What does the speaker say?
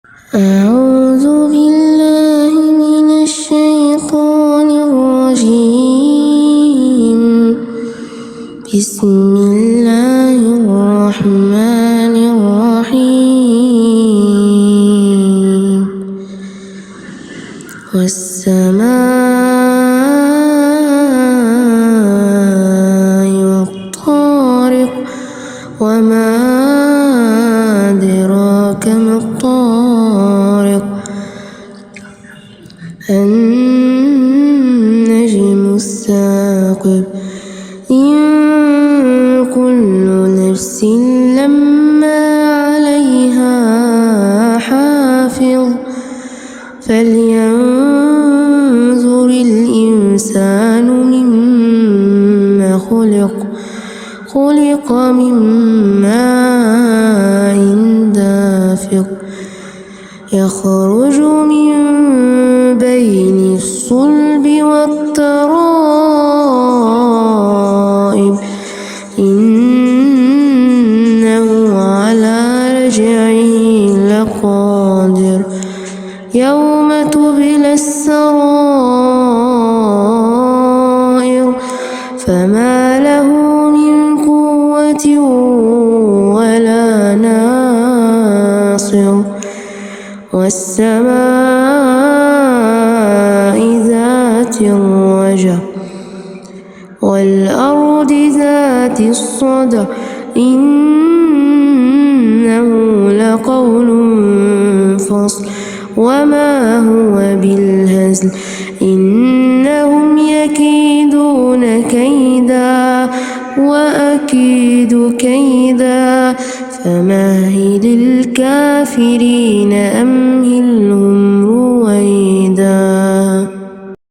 أعوذ بالله من الشيطان الرجيم. بسم الله الرحمن الرحيم. والسماء والطارق وما أدراك ما الطارق النجم الثاقب إن كل نفس لما عليها حافظ فلينظر الإنسان مما خلق من ماء دافق يخرج من بين الصلب والترائب إنه على رجعه لقادر يوم تبلى السرائر فما له من قوة ولا ناصر والسماء ذات الرجع والأرض ذات الصدع إنه لقول فصل وما هو بالهزل إنهم يكيدون كيدا وأكيد كيدا فمهل الكافرين أمهلهم